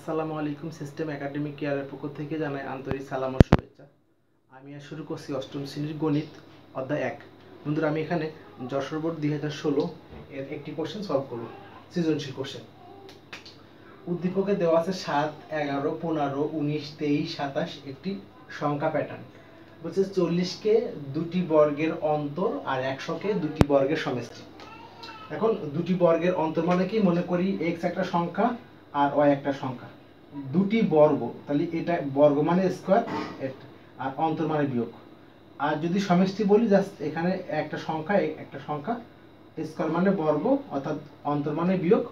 আসসালামু আলাইকুম। System academic কেয়ারের পক্ষ থেকে জানাই আন্তরিক সালাম ও শুভেচ্ছা। আমি আজ শুরু করছি অষ্টম শ্রেণীর গণিত অধ্যায় 1। বন্ধুরা, আমি এখানে যশোর বোর্ড 2016 এর একটি কোশ্চেন সলভ করব, সৃজনশীল কোশ্চেন। উদ্দীপকে দেওয়া আছে 7, 11, 15, 19, 23, 27 একটি সংখ্যা প্যাটার্ন। বলছে 40-কে দুটি বর্গের অন্তর আর 100-কে দুটি বর্গের সমষ্টি। এখন দুটি বর্গের অন্তর মানে কি, মনে করি x একটা সংখ্যা আর y একটা সংখ্যা, দুটি বর্গ, তাহলে এটা বর্গ মানে স্কয়ার, আর অন্তর মানে বিয়োগ। আর যদি সমষ্টি বলি, জাস্ট এখানে একটা সংখ্যা স্কয়ার মানে বর্গ অর্থাৎ অন্তর মানে বিয়োগ,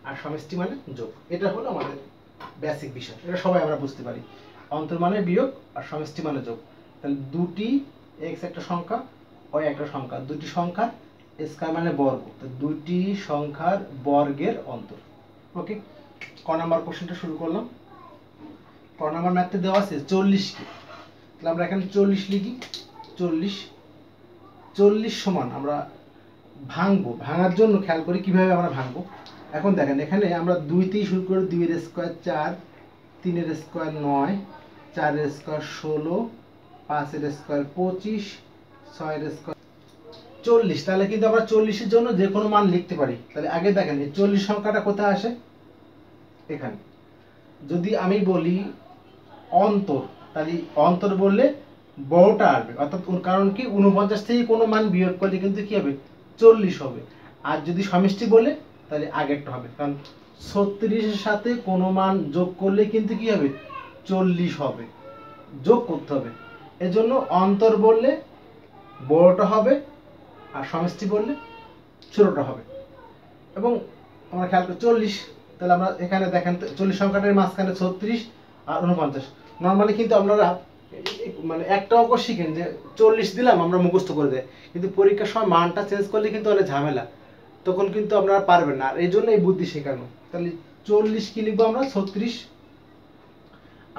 আর সমষ্টি মানে যোগ। এটা হলো আমাদের বেসিক বিষয়, এটা সবাই আমরা বুঝতে পারি। অন্তর মানে বিয়োগ আর সমষ্টি মানে যোগ। তাহলে দুটি x একটা সংখ্যা, y একটা সংখ্যা, দুটি সংখ্যার স্কয়ার মানে বর্গ, তো দুটি সংখ্যার বর্গের অন্তর। ওকে, ক নাম্বার কোশ্চেনটা শুরু করলাম। ক নাম্বার ম্যাথে দেওয়া আছে 40-কে, তাহলে আমরা এখানে 40 লিখি। 40 সমান আমরা ভাঙবো। ভাঙার জন্য খেয়াল করি কিভাবে আমরা ভাঙবো। এখন দেখেন, এখানে আমরা 2 দিয়ে শুরু করে 2 এর স্কয়ার 4, 3 এর স্কয়ার 9, 4 এর স্কয়ার 16, 5 এর স্কয়ার 25, 6 এর স্কয়ার 40। তাহলে কিন্তু আমরা 40 এর জন্য যে কোনো মান লিখতে পারি। তাহলে আগে দেখেন এই 40 সংখ্যাটা কোথায় আসে, এখানে। যদি আমি বলি অন্তর, তাহলে অন্তর বললে বড়টা আসবে, অর্থাৎ কারণ কি 49 থেকে কোনো মান বিয়োগ করলে কিন্তু কি হবে, 40 হবে। আর যদি সমষ্টি বলে তাহলে আগেরটা হবে, কারণ 36 এর সাথে কোনো মান যোগ করলে কিন্তু কি হবে, 40 হবে, যোগ করতে হবে। এজন্য অন্তর বললে বড়টা হবে আর সমষ্টি বললে ছোটটা হবে। এবং আমরা খেয়াল করি 40, তাহলে আমরা এখানে দেখেন 40 সংখ্যাটার মাঝখানে 36 আর 49। নর্মালি কিন্তু আপনারা মানে একটা অঙ্ক শিখেন যে 40 দিলাম আমরা মুখস্থ করে দেয়, কিন্তু পরীক্ষার সময় মানটা চেঞ্জ করলে কিন্তু অনেক ঝামেলা, তখন কিন্তু আপনারা পারবেন না। আর এই জন্য এই বুদ্ধি শেখানো। তাহলে 40 কি লিখবো আমরা, 36।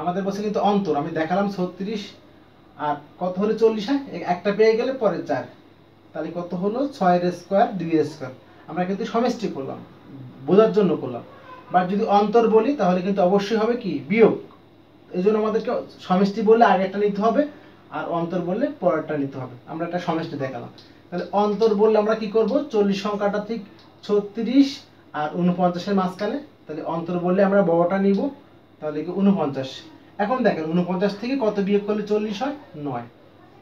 আমাদের বসে কিন্তু অন্তর, আমি দেখালাম 36 আর কত হলো 40, হ্যাঁ একটা পেয়ে গেলে পরে 4, তাহলে কত হলো 6 এর স্কয়ার 2 এর স্কয়ার। আমরা কিন্তু সমষ্টি করলাম, বোঝার জন্য করলাম। বা যদি অন্তর বলি তাহলে কিন্তু অবশ্যই হবে কি, বিয়োগ। এই জন্য আমাদেরকে সমষ্টি বললে আগেরটা নিতে হবে আর অন্তর বললে পরেরটা নিতে হবে। আমরা একটা সমষ্টি দেখালাম। তাহলে অন্তর বললে আমরা কি করব, 40 সংখ্যাটা ঠিক 36 আর 49 এর মাঝখানে, তাহলে অন্তর বললে আমরা বড়টা নিব, তাহলে কি 49। এখন দেখেন 49 থেকে কত বিয়োগ করলে 40 হয়, 9।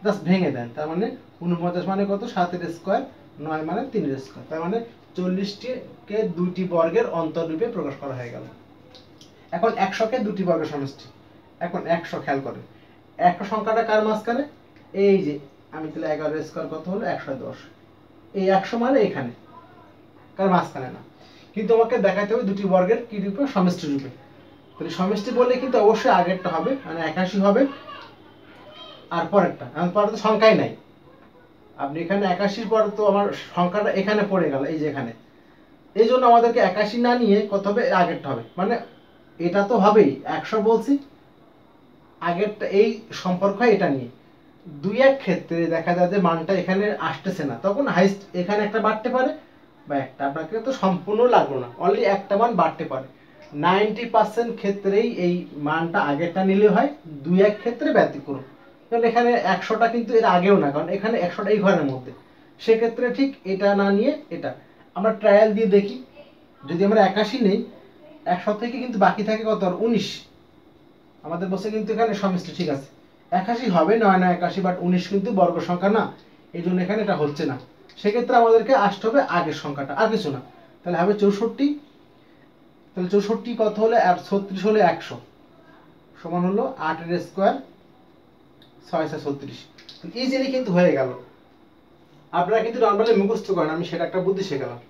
জাস্ট ভেঙে দেন, তার মানে 49 মানে কত, 7 এর স্কয়ার, 9 মানে 3 এর স্কয়ার। তার মানে 40কে দুটি বর্গের অন্তর রূপে প্রকাশ করা হয়ে গেল। এখন 100-কে দুটি বর্গের সমষ্টি। এখন 100 খেয়াল করেন, 100 সংখ্যাটা কার মাঝখানে, এই যে আমি তাহলে 11 এর স্কয়ার কত হলো, 110। এই 100 মানে এখানে, কার মাঝখানে না, কিন্তু আমাকে দেখাতে হবে দুটি বর্গের কি রূপে, সমষ্টি রূপে। তাহলে সমষ্টি বললে কিন্তু অবশ্যই আগেরটা হবে, মানে 81 হবে আর পরেরটা, এখন পরে তো সংখ্যাই নাই। আপনি এখানে 81 পরে তো আমার সংখ্যাটা এখানে পড়ে গেল, এই যে এখানে। এই জন্য আমাদেরকে 81 না নিয়ে কত হবে, আগেরটা হবে। মানে এটা তো হবেই, 100 বলছি, আগেরটা এই সম্পর্ক এটা নিয়ে। 2-1 ক্ষেত্রে দেখা যায় যে মানটা এখানে আসতেছে না, তখন হাইস্ট এখানে একটা বাড়তে পারে বা একটা, আপনাকে তো সম্পূর্ণ লাগলো না, অনলি একটা মান বাড়তে পারে। 90% ক্ষেত্রেই এই মানটা আগেরটা নিলে হয়, 2-1 ক্ষেত্রে ব্যতিক্রম। কারণ এখানে 100টা কিন্তু এর আগেও না, কারণ এখানে 100টা এই ঘরের মধ্যে, সেক্ষেত্রে ঠিক এটা না নিয়ে এটা। আমরা ট্রায়াল দিয়ে দেখি, যদি আমরা 81 নেই, 100 থেকে কিন্তু বাকি থাকে কত, 19। আমাদের বসে কিন্তু এখানে সমষ্টি ঠিক আছে, 81 হবে, 9 না 81, বাট 19 কিন্তু বর্গ সংখ্যা না, এই জন্য এখানে এটা হচ্ছে না। সেক্ষেত্রে আমাদেরকে আসতে হবে আগের সংখ্যাটা, আর কিছু না। তাহলে হবে 64। তাহলে 64 কত হলে, আর 36 হলে 100, সমান হলো 8 এর স্কয়ার 6 36। ইজিলি কিন্তু হয়ে গেল। আপনারা কিন্তু নর্মালি মুখস্থ করেন, আমি সেটা একটা বুদ্ধি শেখালাম,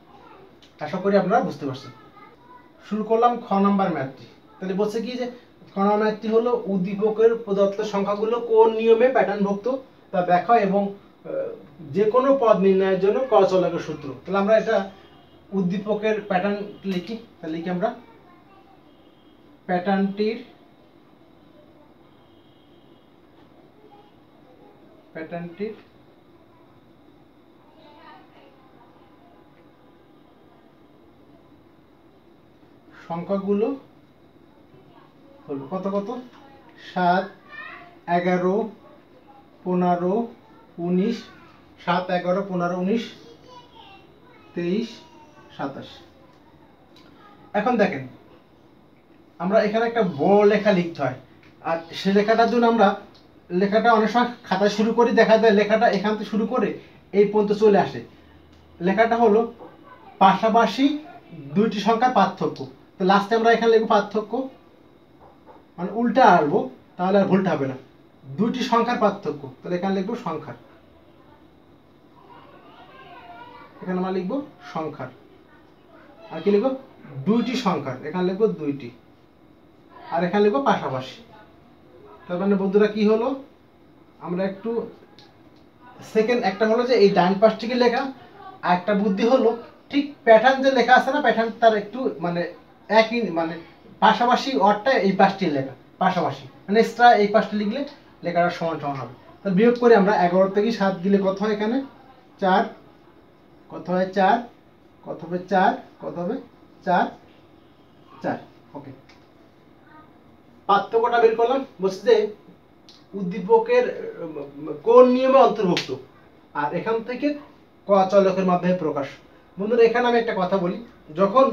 আশা করি আপনারা বুঝতে পারছেন। শুরু করলাম খ নাম্বার ম্যাথটি। তাহলে বলছে কি যে খ নাম্বার ম্যাথটি হলো উদ্দীপকের প্রদত্ত সংখ্যাগুলো কোন নিয়মে প্যাটার্নভুক্ত তা ব্যাখ্যা এবং যে কোনো পদ নির্ণয়ের জন্য ক চলকের সূত্র। তাহলে আমরা এটা উদ্দীপকের প্যাটার্ন লিখি। তাহলে লিখি আমরা প্যাটার্নটির সংখ্যাগুলো হলো কত কত 7 11 15 19 7 11 15 19 23 27। এখন দেখেন আমরা এখানে একটা বড় লেখা লিখতে হয়, আর সে লেখাটার জন্য আমরা লেখাটা অনেক সময় খাতায় শুরু করি, দেখা যায় লেখাটা এখান থেকে শুরু করে এই পর্যন্ত চলে আসে। লেখাটা হলো পাশাপাশি দুইটি সংখ্যার পার্থক্য। তো লাস্টে আমরা এখানে লিখব পার্থক্য, মানে উল্টা আনবো, তাহলে আর ভুলটা হবে না। দুইটি সংখ্যার পার্থক্য, তাহলে এখানে লিখবো সংখ্যার, এখানে আমরা লিখবো সংখ্যার। আর কি লিখবো? দুইটি সংখ্যার, এখানে লিখবো দুইটি, আর এখানে লিখবো পাশাপাশি। তার মানে বন্ধুরা কি হলো, আমরা একটু সেকেন্ড একটা হলো যে এই ডান পাশটিকে লেখা, আর একটা বুদ্ধি হলো ঠিক প্যাটার্ন যে লেখা আছে না, প্যাটার্ন তার একটু মানে একই মানে পাশাপাশি অর্থটা এই পাশটি লেখা পাশাপাশি, মানে এক্সট্রা এই পাশটি লিখলে লেখাটা সমান সমান হবে। তাহলে বিয়োগ করে আমরা 11 থেকে 7 দিলে কত হয়, এখানে 4, কত হয় 4, কত হবে 4, কত হবে 4 4। ওকে, পার্থক্যটা বের করলাম। বলছে যে উদ্দীপকের কোন নিয়মে অন্তর্ভুক্ত, আর এখান থেকে ক চলকের মাধ্যমে প্রকাশ। বন্ধুরা এখানে আমি একটা কথা বলি, যখন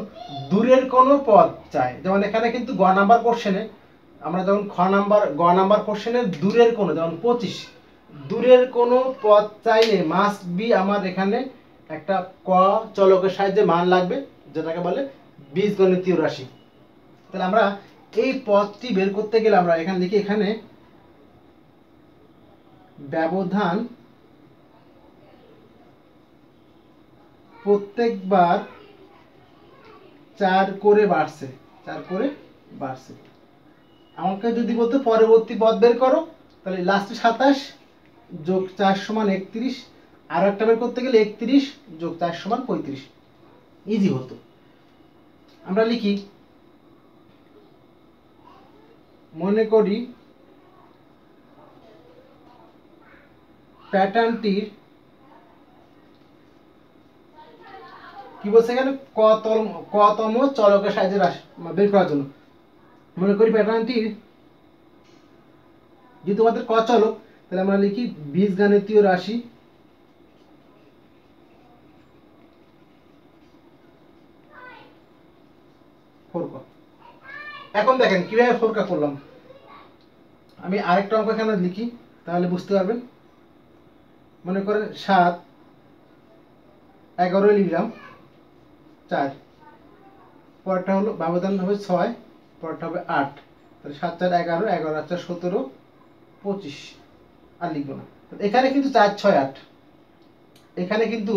দূরের কোনো পদ চাই, যেমন এখানে কিন্তু গ নাম্বার কোশ্চেনে আমরা যখন গ নাম্বার কোশ্চেনের দূরের কোনো, যেমন 25 দূরের কোনো পদ চাইলে মাস্ট বি আমার এখানে একটা ক চলকের সাহায্যে মান লাগবে, যেটাকে বলে বীজগণিতীয় রাশি। তাহলে আমরা এই পদটি বের করতে গেলে আমরা এখানে লিখি, এখানে ব্যবধান প্রত্যেকবার 4 করে বাড়ছে, 4 করে বাড়ছে। আমাকে যদি বলতো পরবর্তী পদ বের করো, তাহলে লাস্টে 27 যোগ 4 সমান 31, আর একটা বের করতে গেলে 31 যোগ 4 সমান 35, ইজি হতো। আমরা লিখি, মনে করি প্যাটার্নটির কি বলছে এখানে, কতম চলকের সাহায্যে রাশি বের করার জন্য। মনে করি প্যাটার্নটির যেহেতু আমাদের ক চলক, তাহলে আমরা লিখি বীজগণিতীয় রাশি ফোর ক। এখন দেখেন কিভাবে ফোর ক করলাম। আমি আরেকটা অঙ্ক এখানে লিখি, তাহলে বুঝতে পারবেন। মনে করেন 7 11 লিখলাম 4, পরটা হলো ব্যবধান হবে 6, পরটা হবে 8, তাহলে 7 4 11, 11 4 17 25, আর লিখবো না। এখানে কিন্তু 4 6 8, এখানে কিন্তু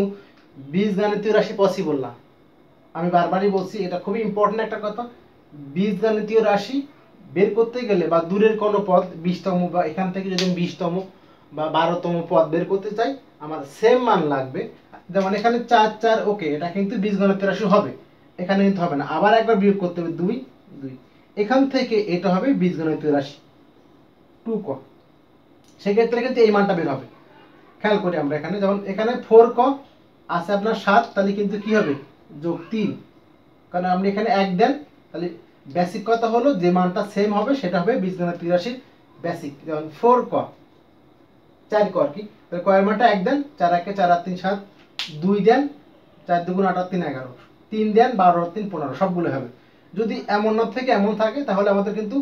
বীজগণিতীয় রাশি পসিবল না। আমি বারবারই বলছি, এটা খুবই ইম্পর্টেন্ট একটা কথা। বীজগণিতীয় রাশি বের করতে গেলে বা দূরের কোনো পদ 20তম, বা এখান থেকে যদি আমি 20তম বা 12তম পদ বের করতে চাই, আমার সেম মান লাগবে। যেমন এখানে 4 4, ওকে, এটা কিন্তু বীজগণিতীয় রাশি হবে, এখানে কিন্তু হবে না, আবার একবার বিয়োগ করতে হবে 2 2, এখান থেকে এটা হবে বীজগণিতীয় রাশি 2 ক। সেক্ষেত্রে কিন্তু এই মানটা বের হবে। খেয়াল করি আমরা এখানে, যেমন এখানে 4 ক আছে আপনার 7, তাহলে কিন্তু কি হবে যোগ 3, কারণ আপনি এখানে 1 দেন, তাহলে বেসিক কথা হলো যে মানটা সেম হবে সেটা হবে বীজগণিতীয় রাশির বেসিক। যেমন 4 ক 4 ক আর কি, তাহলে কয়ের মানটা 1 দেন, 4 1 4 8 3 7, 2 দেন 4 2 8 8 3 11, 3 দেন 12 3 15, সবগুলো হবে। যদি এমন না থেকে এমন থাকে, তাহলে আমাদের কিন্তু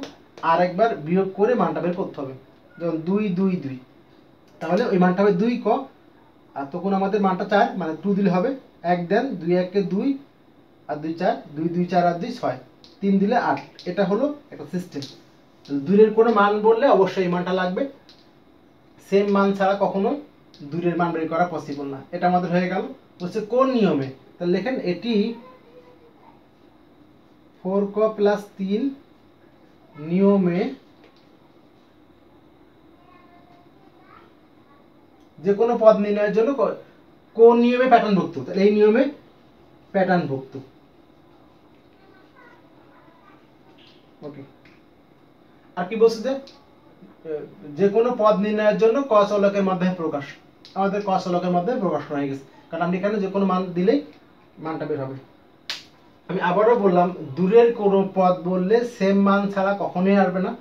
আরেকবার বিয়োগ করে মানটা বের করতে হবে। যেমন 2 2 2, তাহলে ওই মানটা হবে 2 ক, আর তখন আমাদের মানটা 4, মানে 2 দিলে হবে 1 দেন 2 1 2, আর 2 4, 2 2 4 আর 2 6, 3 দিলে 8। এটা হলো একটা সিস্টেম। দূরের কোনো মান বললে অবশ্যই এই মানটা লাগবে, সেম মান ছাড়া কখনো দূরের মান বের করা পসিবল না। এটা আমাদের হয়ে গেল। বলছে কোন নিয়মে, তাহলে লেখেন এটি 4 ক প্লাস 3 নিয়মে যে কোনো পদ নির্ণয়ের জন্য কোন নিয়মে প্যাটার্নভুক্ত, তাহলে এই নিয়মে প্যাটার্নভুক্ত। ওকে, আর কি বলছে যে কোনো পদ নির্ণয়ের জন্য ক চলকের মাধ্যমে প্রকাশ। আমাদের ক চলকের মাধ্যমে প্রকাশ করা হয়ে গেছে, কারণ আমরা এখানে যে কোনো মান দিলেই মানটা বের হবে। আমি আবারও বললাম, দূরের কোনো পদ বললে সেম মান ছাড়া কখনোই আসবে না।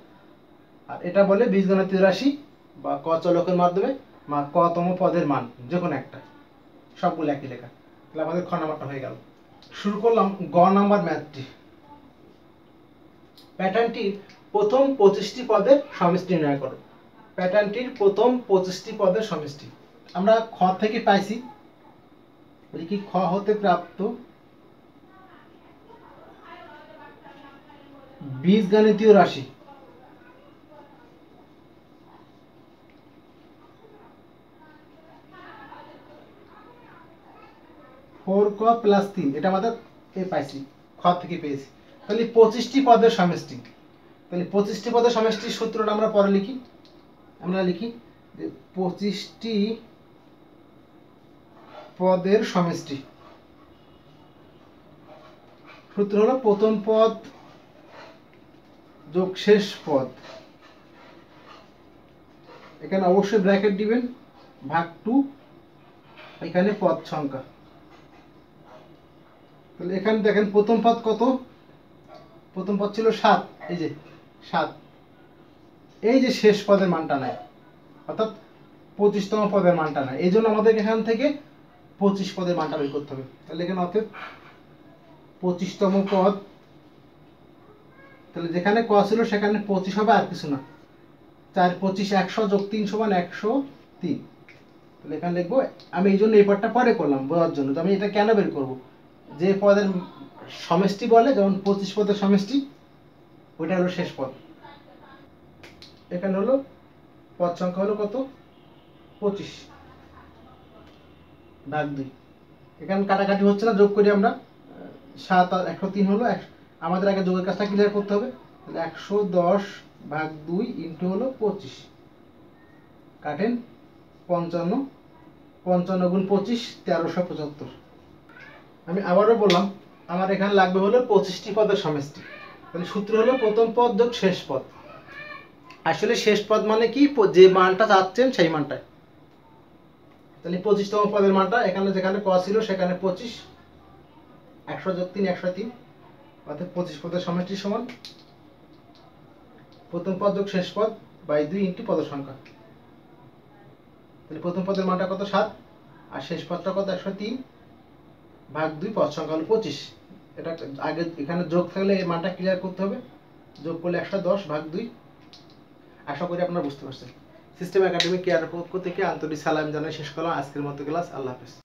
আর এটা বলে বীজগণিতীয় রাশি বা ক চলকের মাধ্যমে কতম পদের মান, যে কোনো একটা, সবগুলো একই লেখা। তাহলে আমাদের খ নাম্বারটা হয়ে গেল। শুরু করলাম গ নাম্বার ম্যাথটি। প্যাটার্নটির প্রথম 25টি পদের সমষ্টি নির্ণয় করো। প্যাটার্নটির প্রথম 25টি পদের সমষ্টি আমরা খ থেকে পাইছি। কি খ হতে প্রাপ্ত বীজগণিতীয় রাশি ফোর ক প্লাস 3, এটা আমাদের পাইছি, খ থেকে পেয়েছি। তাহলে 25টি পদের সমষ্টি, তাহলে 25টি পদের সমষ্টির সূত্রটা আমরা পরে লিখি। আমরা লিখি যে 25টি পদের সমষ্টি সূত্র হলো প্রথম পদ যোগ শেষ পদ, এখানে অবশ্যই ব্র্যাকেট দিবেন, ভাগ 2, এখানে পদ সংখ্যা। তাহলে এখানে দেখেন প্রথম পদ কত, প্রথম পদ ছিল 7, এই যে 7, এই যে শেষ পদের মানটা নাই, অর্থাৎ 25তম পদের মানটা নাই, এই জন্য আমাদের এখান থেকে 25 পদের মানটা বের করতে হবে। তাহলে এখানে অর্থাৎ 25তম পদ, তাহলে যেখানে ক ছিল সেখানে 25 হবে, আর কিছু না। 4 25 100 যোগ 3 সমান 103। তাহলে এখানে লিখবো, আমি এই জন্য এই পদটা পরে করলাম বোঝার জন্য। তো আমি এটা কেন বের করব, যে পদের সমষ্টি বলে, যেমন 25 পদের সমষ্টি, ওইটা হলো শেষ পদ। এখানে হলো পদ সংখ্যা হলো কত, 25 ভাগ 2। এখানে কাটাকাটি হচ্ছে না, যোগ করি আমরা। 7 আর 103 হলো, আমাদের আগে যোগের কাজটা ক্লিয়ার করতে হবে। তাহলে 110 ভাগ 2 ইন্টু হলো 25, কাটেন 55, 55 গুণ 25 1375। আমি আবারও বললাম, আমার এখানে লাগবে হলো 25টি পদের সমষ্টি। তাহলে সূত্র হলো প্রথম পদ যোগ শেষ পদ। আসলে শেষ পদ মানে কি, যে মানটা চাচ্ছেন সেই মানটাই। তাহলে 25তম পদের মানটা এখানে, যেখানে ক ছিল সেখানে 25, 100 যোগ 3 103, অর্থাৎ 25 পদের সমষ্টি সমান প্রথম পদ যোগ শেষ পদ বাই 2 ইন্টু পদের সংখ্যা। তাহলে প্রথম পদের মানটা কত 7, আর শেষ পদটা কত 103 ভাগ 2, পদ সংখ্যা হলো 25। এটা আগে এখানে যোগ থাকলে এই মানটা ক্লিয়ার করতে হবে, যোগ করলে 110 ভাগ 2। আশা করি আপনারা বুঝতে পারছেন। সিস্টেম একাডেমি কেয়ার পক্ষ থেকে আন্তরিক সালাম জানাই শেষ করলাম আজকের মতো ক্লাস। আল্লাহ হাফেজ।